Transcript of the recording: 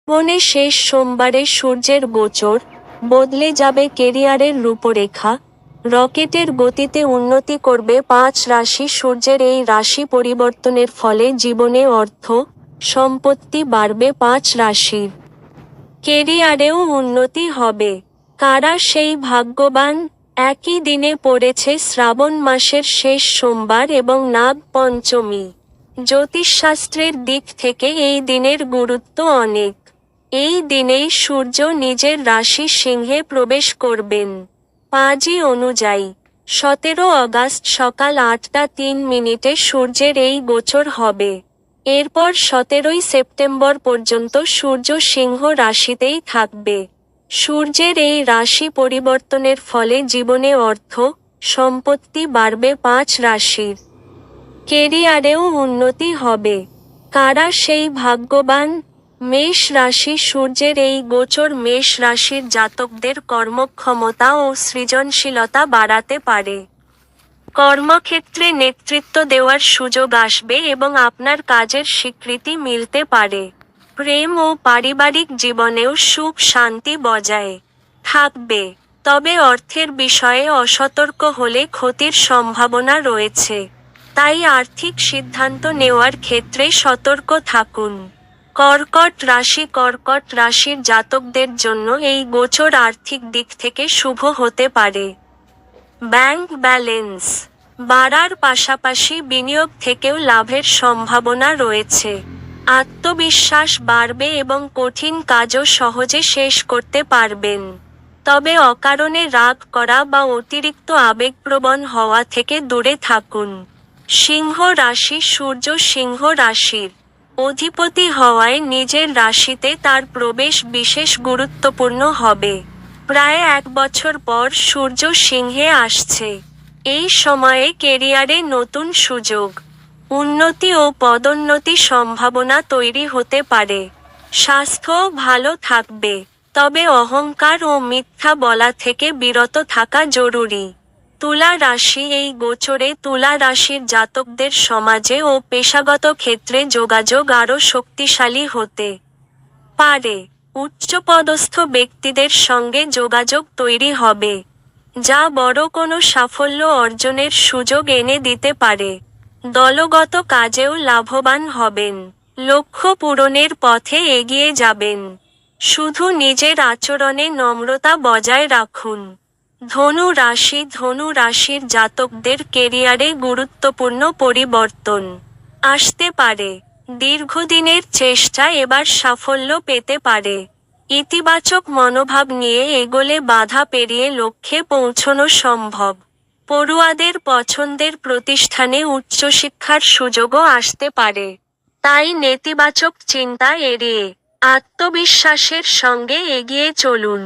মনে শেষ সোমবারে সূর্যের গোচর, বদলে যাবে কেরিয়ারের রূপরেখা, রকেটের গতিতে উন্নতি করবে 5 রাশি। সূর্যের এই রাশি পরিবর্তনের ফলে জীবনে অর্থ, সম্পত্তি বাড়বে 5 রাশির। কেরিয়ারেও উন্নতি হবে। কারা সেই ভাগ্যবান? একই দিনে পড়েছে শ্রাবণ মাসের শেষ সোমবার এবং নাগ পঞ্চমী। জ্যোতিষশাস্ত্রের দিক থেকে এই দিনের গুরুত্ব অনেক। এই দিনেই সূর্য নিজের রাশি সিংহে প্রবেশ করবেন। পাঁজি অনুযায়ী 17 আগস্ট সকাল 8টা 3 মিনিটে সূর্যের এই গোচর হবে। এরপর 17ই সেপ্টেম্বর পর্যন্ত সূর্য সিংহ রাশিতেই থাকবে। সূর্যের এই রাশি পরিবর্তনের ফলে জীবনে অর্থ, সম্পত্তি বাড়বে 5 রাশির। কেরিয়ারেও উন্নতি হবে। কারা সেই ভাগ্যবান? মেষ রাশি। সূর্যের এই গোচর মেষ রাশির জাতকদের কর্মক্ষমতা ও সৃজনশীলতা বাড়াতে পারে। কর্মক্ষেত্রে নেতৃত্ব দেওয়ার সুযোগ আসবে এবং আপনার কাজের স্বীকৃতি মিলতে পারে। প্রেম ও পারিবারিক জীবনেও সুখ শান্তি বজায় থাকবে। তবে অর্থের বিষয়ে অসতর্ক হলে ক্ষতির সম্ভাবনা রয়েছে। তাই আর্থিক সিদ্ধান্ত নেওয়ার ক্ষেত্রে সতর্ক থাকুন। কর্কট রাশি। কর্কট রাশির জাতকদের জন্য এই গোচর আর্থিক দিক থেকে শুভ হতে পারে। ব্যাংক ব্যালেন্স বাড়ার পাশাপাশি বিনিয়োগ থেকেও লাভের সম্ভাবনা রয়েছে। আত্মবিশ্বাস বাড়বে এবং কঠিন কাজও সহজে শেষ করতে পারবেন। তবে অকারণে রাগ করা বা অতিরিক্ত আবেগপ্রবণ হওয়া থেকে দূরে থাকুন। সিংহ রাশি। সূর্য সিংহ রাশির অধিপতি হওয়ায় নিজের রাশিতে তার প্রবেশ বিশেষ গুরুত্বপূর্ণ হবে। প্রায় 1 বছর পর সূর্য সিংহে আসছে। এই সময়ে কেরিয়ারে নতুন সুযোগ, উন্নতি ও পদোন্নতি সম্ভাবনা তৈরি হতে পারে। স্বাস্থ্য ভালো থাকবে, তবে অহংকার ও মিথ্যা বলা থেকে বিরত থাকা জরুরি। তুলা রাশি। এই গোচরে তুলা রাশির জাতকদের সমাজে ও পেশাগত ক্ষেত্রে যোগাযোগ আরও শক্তিশালী হতে পারে। উচ্চপদস্থ ব্যক্তিদের সঙ্গে যোগাযোগ তৈরি হবে, যা বড় কোনো সাফল্য অর্জনের সুযোগ এনে দিতে পারে। দলগত কাজেও লাভবান হবেন। লক্ষ্য পূরণের পথে এগিয়ে যাবেন। শুধু নিজের আচরণে নম্রতা বজায় রাখুন। ধনু রাশি। ধনু রাশির জাতকদের কেরিয়ারে গুরুত্বপূর্ণ পরিবর্তন আসতে পারে। দীর্ঘদিনের চেষ্টা এবার সাফল্য পেতে পারে। ইতিবাচক মনোভাব নিয়ে এগোলে বাধা পেরিয়ে লক্ষ্যে পৌঁছানো সম্ভব। পড়ুয়াদের পছন্দের প্রতিষ্ঠানে উচ্চশিক্ষার সুযোগও আসতে পারে। তাই নেতিবাচক চিন্তা এড়িয়ে আত্মবিশ্বাসের সঙ্গে এগিয়ে চলুন।